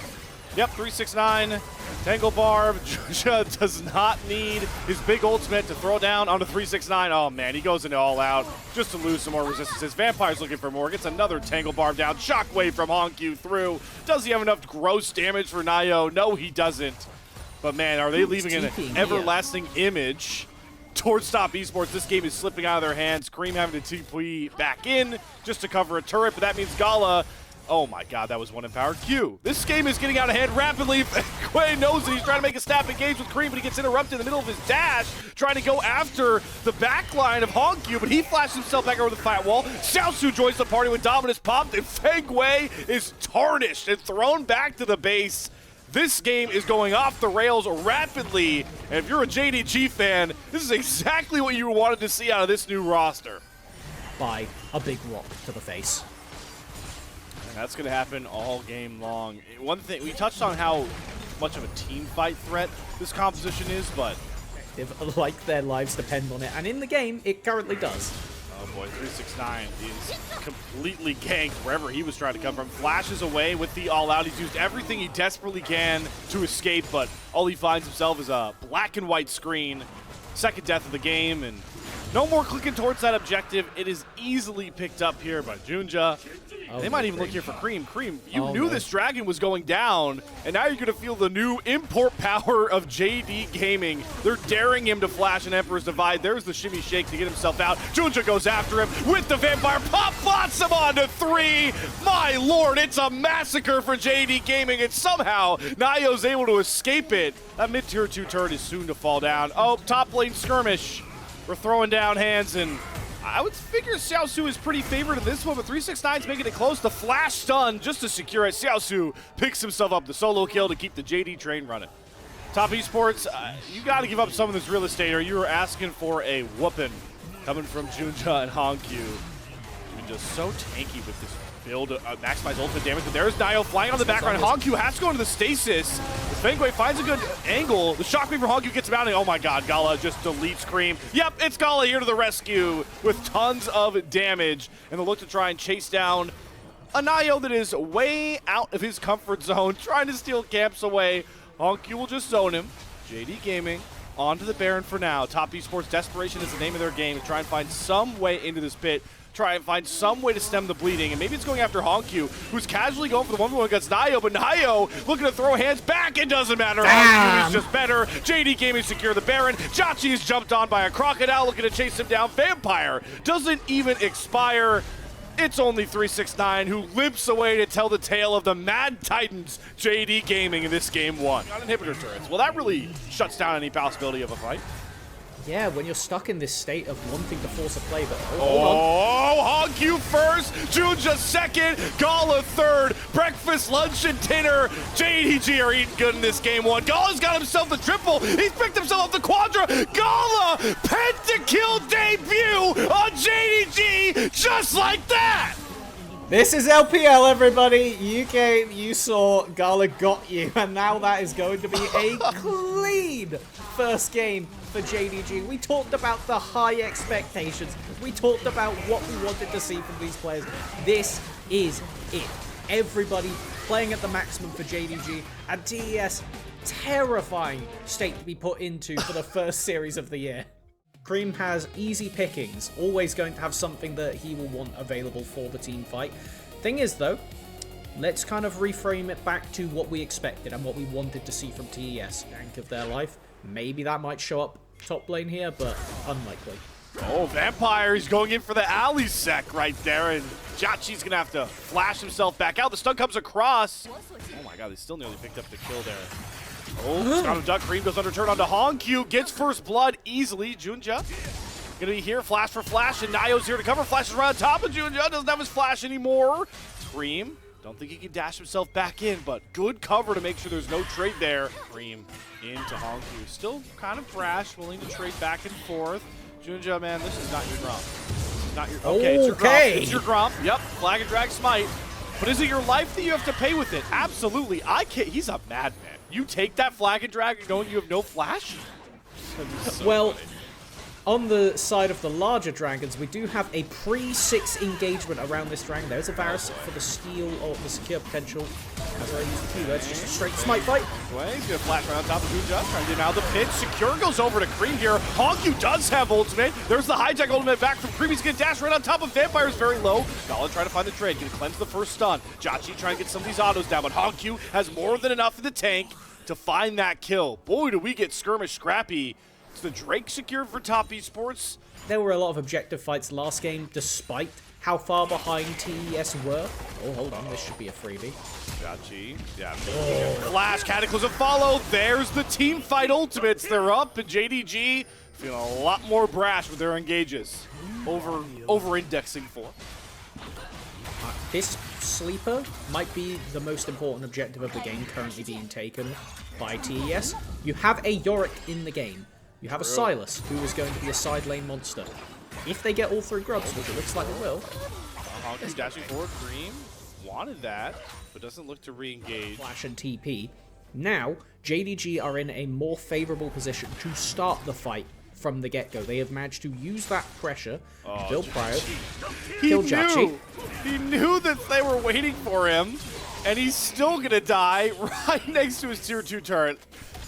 Yep, 369, Tangle Barb. Junja does not need his big ultimate to throw down onto 369. Oh man, he goes into all out just to lose some more resistances. Vampire's looking for more, gets another Tangle Barb down. Shockwave from Honkyu through. Does he have enough gross damage for Nayo? No, he doesn't. But man, are they leaving an everlasting image towards Top Esports? This game is slipping out of their hands. Cream having to TP back in just to cover a turret, but that means Gala. Oh my god, that was one empowered Q. This game is getting out of hand rapidly. Quay knows that he's trying to make a snap engage with Cream, but he gets interrupted in the middle of his dash, trying to go after the back line of Honkyu, but he flashes himself back over the flat wall. Xiaosu joins the party with Dominus popped, and Feng Wei is tarnished and thrown back to the base. This game is going off the rails rapidly, and if you're a JDG fan, this is exactly what you wanted to see out of this new roster. By a big rock to the face. And that's going to happen all game long. One thing, we touched on how much of a team fight threat this composition is, but... like their lives depend on it, and in the game, it currently does. Oh boy, 369 is completely ganked wherever he was trying to come from. Flashes away with the all-out. He's used everything he desperately can to escape, but all he finds himself is a black and white screen. Second death of the game, and no more clicking towards that objective. It is easily picked up here by Junja. They might even look here for Cream. Cream, you knew this dragon was going down, and now you're going to feel the new import power of JD Gaming. They're daring him to flash an Emperor's Divide. There's the shimmy shake to get himself out. Junja goes after him with the Vampire. Pop Blossom on to 3. My lord, it's a massacre for JD Gaming, and somehow Nayo's able to escape it. That mid-tier 2 turret is soon to fall down. Oh, top lane skirmish. We're throwing down hands, and I would figure Xiaosu is pretty favored in this one, but 369's making it close. The flash stun just to secure it. Xiaosu picks himself up the solo kill to keep the JD train running. Top Esports, you got to give up some of this real estate, or you are asking for a whooping coming from Junja and Honkyu. Junja's so tanky with this build, maximize ultimate damage, but there's Nayo flying on the background. Honkyu has to go into the stasis. Feng Wei finds a good angle. The shockwave from Honkyu gets him out, and oh my god, Gala just deletes Cream. Yep, it's Gala here to the rescue with tons of damage, and the look to try and chase down a Nayo that is way out of his comfort zone, trying to steal camps away. Honkyu will just zone him. JD Gaming onto the Baron for now. Top Esports, desperation is the name of their game, to try and find some way into this pit. Try and find some way to stem the bleeding, and maybe it's going after Honkyu, who's casually going for the 1v1 against Nayo, but Nayo looking to throw hands back. It doesn't matter. Honkyu is just better. JD Gaming secure the Baron. Jachi is jumped on by a Crocodile looking to chase him down. Vampire doesn't even expire. It's only 369 who limps away to tell the tale of the Mad Titans, JD Gaming, in this game 1. On inhibitor turrets. Well, that really shuts down any possibility of a fight. Yeah, when you're stuck in this state of wanting to force a play, but Honkyu first, Junja second, Gala third, breakfast, lunch, and dinner. JDG are eating good in this game 1. Gala's got himself the triple. He's picked himself up the quadra. Gala, pentakill debut on JDG, just like that. This is LPL, everybody. You came, you saw, Gala got you, and now that is going to be a clean first game for JDG. We talked about the high expectations. We talked about what we wanted to see from these players. This is it. Everybody playing at the maximum for JDG, and TES, terrifying state to be put into for the first series of the year. Cream has easy pickings, always going to have something that he will want available for the team fight. Thing is though, let's kind of reframe it back to what we expected and what we wanted to see from TES. Rank of their life. Maybe that might show up top lane here, but unlikely. Oh, Vampire, he's going in for the alley sec right there, and Jachi's gonna have to flash himself back out. The stun comes across. Oh my god, they still nearly picked up the kill there. Oh, Scott of Duck. Cream goes under turn onto Hongq. Gets first blood easily. Junja gonna be here. Flash for flash, and Nayo's here to cover. Flashes right on top of Junja. Doesn't have his flash anymore. Cream. Don't think he can dash himself back in, but good cover to make sure there's no trade there. Cream into Hongq. Still kind of brash, willing to trade back and forth. Junja, man, this is not your Gromp. This is not your. Okay, it's your Gromp. It's your Gromp. Yep, flag and drag smite. But is it your life that you have to pay with it? Absolutely. I can't. He's a madman. You take that flag and drag knowing you have no flash? So well, funny. On the side of the larger dragons, we do have a pre-6 engagement around this dragon. There's a Varus for the steal or the secure potential. As I use the keywords, just a straight smite fight. Anyway, he's gonna flash right on top of Junja, trying to get out of the pit. Secure goes over to Cream here. Hongq does have ultimate. There's the hijack ultimate back from Cream. He's gonna dash right on top of Vampire's very low. Gala trying to find the trade, gonna cleanse the first stun. Jacci trying to get some of these autos down, but Hongq has more than enough in the tank to find that kill. Boy, do we get skirmish scrappy. It's the Drake secured for top esports. There were a lot of objective fights last game, despite how far behind TES were. Oh, hold on, this should be a freebie. Jacci, yeah. Flash, Cataclysm follow. There's the team fight ultimates. They're up, and JDG feeling a lot more brash with their engages. Over-indexing for. This sleeper might be the most important objective of the game currently being taken by TES. You have a Yorick in the game. You have a Sylas, who is going to be a side lane monster. If they get all 3 grubs, which it looks like they will. Hongq dashing forward. Cream wanted that, but doesn't look to re-engage. Flash and TP. Now, JDG are in a more favorable position to start the fight from the get-go. They have managed to use that pressure, build Cryo, kill Jacci. He knew that they were waiting for him, and he's still gonna die right next to his tier 2 turret.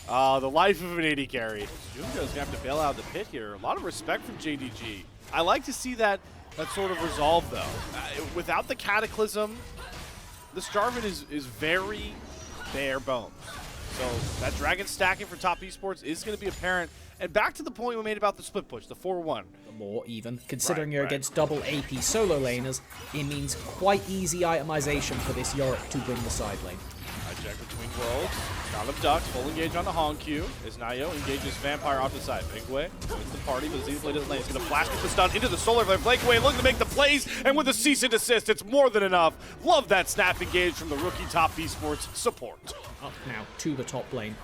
The life of an AD carry. Junja's gonna have to bail out of the pit here. A lot of respect from JDG. I like to see that sort of resolve though. Without the Cataclysm, this Jarvan is very bare bones. So that Dragon stacking for top esports is going to be apparent. And back to the point we made about the split push, the 4-1. More even. Considering you're against double AP solo laners, it means quite easy itemization for this Yorick to win the side lane. Hijack between worlds. Round of Ducks, full engage on the Hongq. As Nayo engages Vampire off the side. Bigway wins the party, but Zplay doesn't lane. He's going to flash with the stun into the solar flare. Bigway looking to make the plays, and with a cease and desist, it's more than enough. Love that snap engage from the rookie top esports support. Up now to the top lane.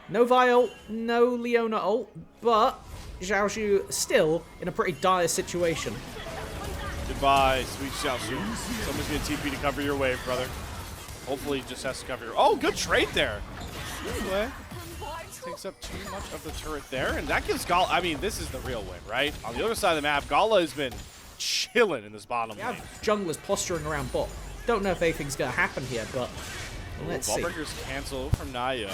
No Vi ult, no Leona ult, but Xiaoxu still in a pretty dire situation. Goodbye, sweet Xiaoxu. Someone's going to TP to cover your wave, brother. Hopefully he just has to cover your... Oh, good trade there. Anyway, takes up too much of the turret there, and that gives Gala... I mean, this is the real win, right? On the other side of the map, Gala has been chilling in this bottom lane. Junglers posturing around bot. Don't know if anything's going to happen here, but let's see. Ballbreaker's cancel from Nayo.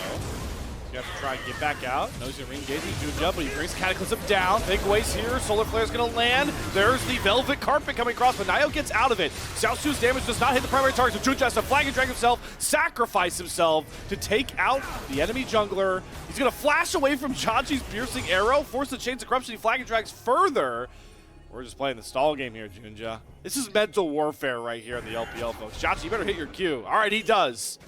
You have to try and get back out. Knows he's re-engaging Junja, but he brings Cataclysm down. Big waste here. Solar Flare's going to land. There's the Velvet Carpet coming across, but Nayo gets out of it. Xiaoxu's damage does not hit the primary target, so Junja has to flag and drag himself, sacrifice himself to take out the enemy jungler. He's going to flash away from Jacci's piercing arrow, force the Chains of Corruption. He flag and drags further. We're just playing the stall game here, Junja. This is mental warfare right here in the LPL, folks. Jacci, you better hit your Q. All right, he does.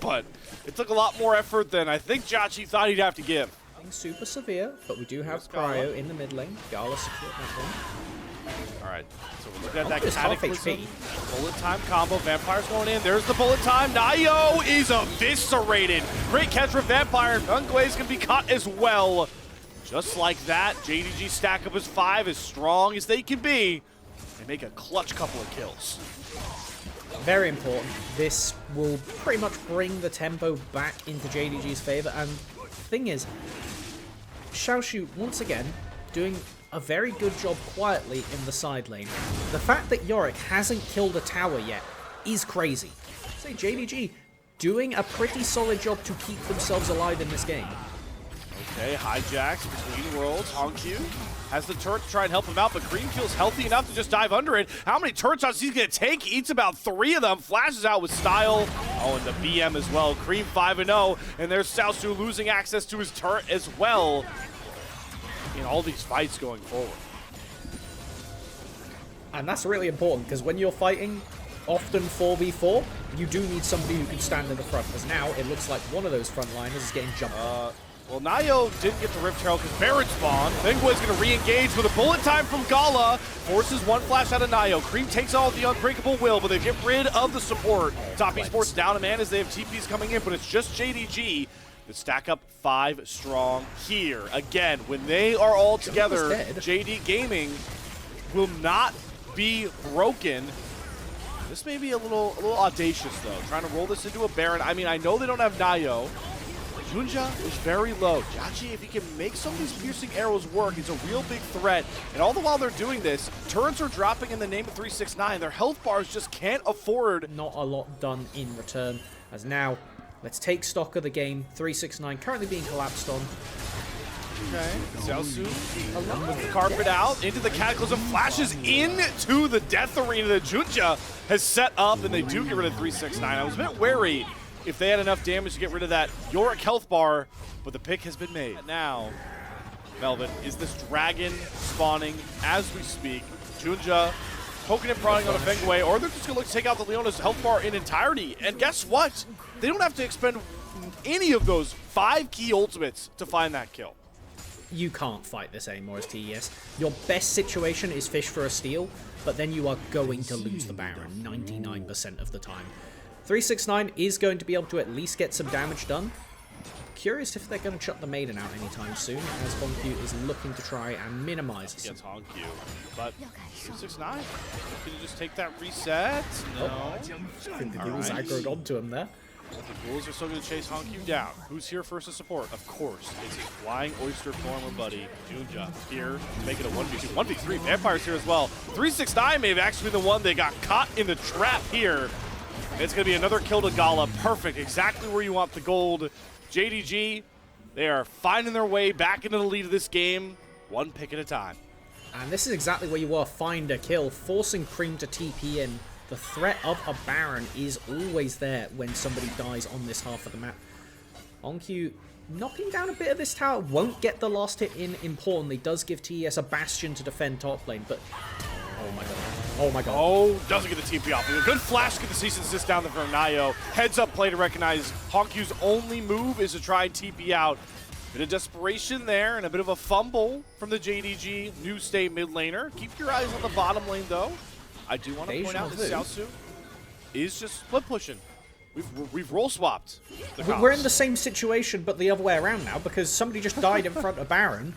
But it took a lot more effort than I think Jacci thought he'd have to give. Super severe, but we do have Cryo in the mid lane. Gala secured that one. All right, so we're looking at that Cataclysm. Bullet time combo. Vampire's going in. There's the bullet time. Nayo is eviscerated. Great catch from Vampire. Ungway's going to be caught as well. Just like that, JDG stack up his 5 as strong as they can be. They make a clutch couple of kills. Very important. This will pretty much bring the tempo back into JDG's favor. And the thing is, Xiaoxu, once again, doing a very good job quietly in the side lane. The fact that Yorick hasn't killed a tower yet is crazy. Say JDG doing a pretty solid job to keep themselves alive in this game. Okay, hijacks between worlds. Hongq has the turret to try and help him out, but Cream feels healthy enough to just dive under it. How many turret shots he's going to take? Eats about 3 of them. Flashes out with style. Oh, and the BM as well. Cream 5-0, and there's Xiaoxu losing access to his turret as well in all these fights going forward. And that's really important, because when you're fighting, often 4v4, you do need somebody who can stand in the front, as now it looks like one of those frontliners is getting jumped. Well, Nayo didn't get the Rift Herald because Baron spawned. Fengway's going to re-engage with a bullet time from Gala. Forces one flash out of Nayo. Cream takes all the unbreakable will, but they get rid of the support. Top Esports down a man as they have TPs coming in, but it's just JDG that stack up 5 strong here. Again, when they are all together, JD Gaming will not be broken. This may be a little audacious, though, trying to roll this into a Baron. I mean, I know they don't have Nayo. Junja is very low. Jachi, if he can make some of these piercing arrows work, he's a real big threat. And all the while they're doing this, turrets are dropping in the name of 369. Their health bars just can't afford. Not a lot done in return. As now, let's take stock of the game. 369 currently being collapsed on. Okay, Xiaosu with the carpet out, into the Cataclysm, flashes into the Death Arena that Junja has set up, and they do get rid of 369. I was a bit wary if they had enough damage to get rid of that Yorick health bar, but the pick has been made. Now, Melvin, is this dragon spawning as we speak? Junja poking and prodding on a Fengway, or they're just going to look to take out the Leona's health bar in entirety. And guess what? They don't have to expend any of those 5 key ultimates to find that kill. You can't fight this anymore as TES. Your best situation is fish for a steal, but then you are going to lose the Baron 99% of the time. 369 is going to be able to at least get some damage done. Curious if they're going to shut the Maiden out anytime soon, as Honkyu is looking to try and minimize it. Against Honkyu, but 369, can you just take that reset? No. I think the ghouls aggroed onto him there. The ghouls are still going to chase Honkyu down. Who's here first to support? Of course, it's his Flying Oyster former buddy, Junja, here to make it a 1v2. 1v3, Vampire's here as well. 369 may have actually been the one they got caught in the trap here. It's going to be another kill to Gala. Perfect. Exactly where you want the gold. JDG, they are finding their way back into the lead of this game, one pick at a time. And this is exactly where you want to find a kill, forcing Cream to TP in. The threat of a Baron is always there when somebody dies on this half of the map. Honkyu knocking down a bit of this tower, won't get the last hit in, importantly, does give TES a bastion to defend top lane, but oh my god. Oh my god. Oh, doesn't get the TP off. A good flash to get the cease and desist down there from Nayo. Heads up play to recognize Honkyu's only move is to try and TP out. Bit of desperation there and a bit of a fumble from the JDG new state mid laner. Keep your eyes on the bottom lane though. I do want to point out that Xiaosu is just split pushing. We've roll swapped. We're in the same situation but the other way around now because somebody just died in front of Baron.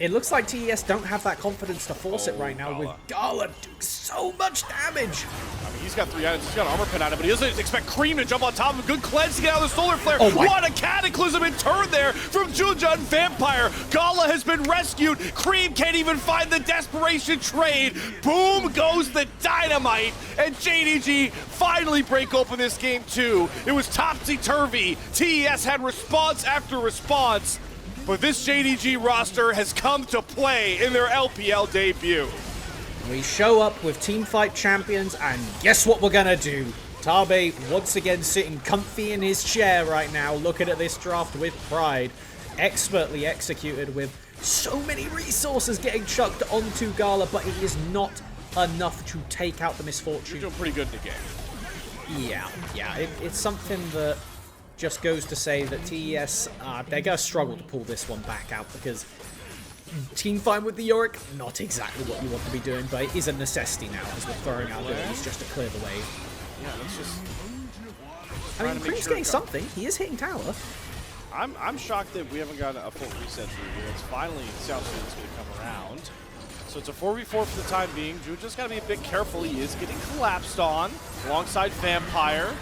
It looks like TES don't have that confidence to force it right now with Gala doing so much damage. I mean, he's got 3 items, he's got armor pen on him, but he doesn't expect Cream to jump on top of him. Good cleanse to get out of the Solar Flare. What a cataclysm in turn there from Junja and Vampire. Gala has been rescued. Cream can't even find the desperation trade. Boom goes the dynamite, and JDG finally break open this game too. It was topsy-turvy. TES had response after response. But this JDG roster has come to play in their LPL debut. We show up with Teamfight champions, and guess what we're gonna do? Tabe once again sitting comfy in his chair right now, looking at this draft with pride. Expertly executed with so many resources getting chucked onto Gala, but it is not enough to take out the misfortune. You're doing pretty good in the game. Yeah, it's something that just goes to say that TES, they're going to struggle to pull this one back out because team fight with the Yorick, not exactly what you want to be doing, but it is a necessity now as we're throwing out abilities just to clear the way. Yeah, let's just... I mean, Cream's getting something. He is hitting tower. I'm shocked that we haven't gotten a full reset through here. It's finally Xiaosu that's going to come around. So it's a 4v4 for the time being. Junja's got to be a bit careful. He is getting collapsed on alongside Vampire.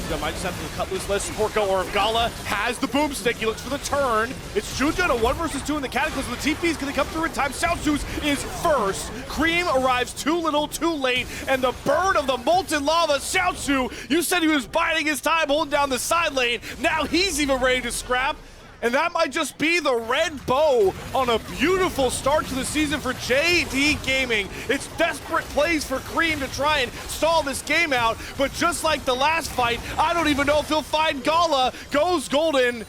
Junja might just have to cut loose, let support go, or if Gala has the boomstick, he looks for the turn. It's Junja in a 1 versus 2 in the Cataclysm. The TP is going to come through in time. Xiaosu is first. Cream arrives too little, too late, and the burn of the molten lava. Xiaosu, you said he was biding his time, holding down the side lane. Now he's even ready to scrap. And that might just be the red bow on a beautiful start to the season for JD Gaming. It's desperate plays for Cream to try and stall this game out, but just like the last fight, I don't even know if he'll find Gala. Goes golden.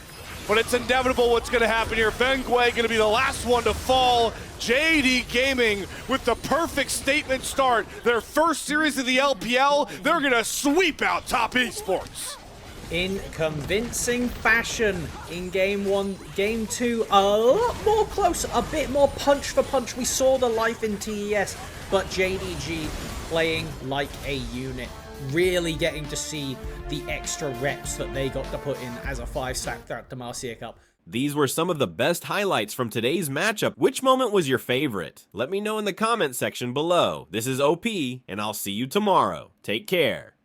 but it's inevitable what's going to happen here. Fengui going to be the last one to fall. JD Gaming with the perfect statement start. Their first series of the LPL, they're going to sweep out Top Esports. In convincing fashion in game 1. Game 2, a lot more close, a bit more punch for punch. We saw the life in TES, but JDG playing like a unit. Really getting to see the extra reps that they got to put in as a 5-stack throughout the Marcia Cup. These were some of the best highlights from today's matchup. Which moment was your favorite? Let me know in the comment section below. This is OP, and I'll see you tomorrow. Take care.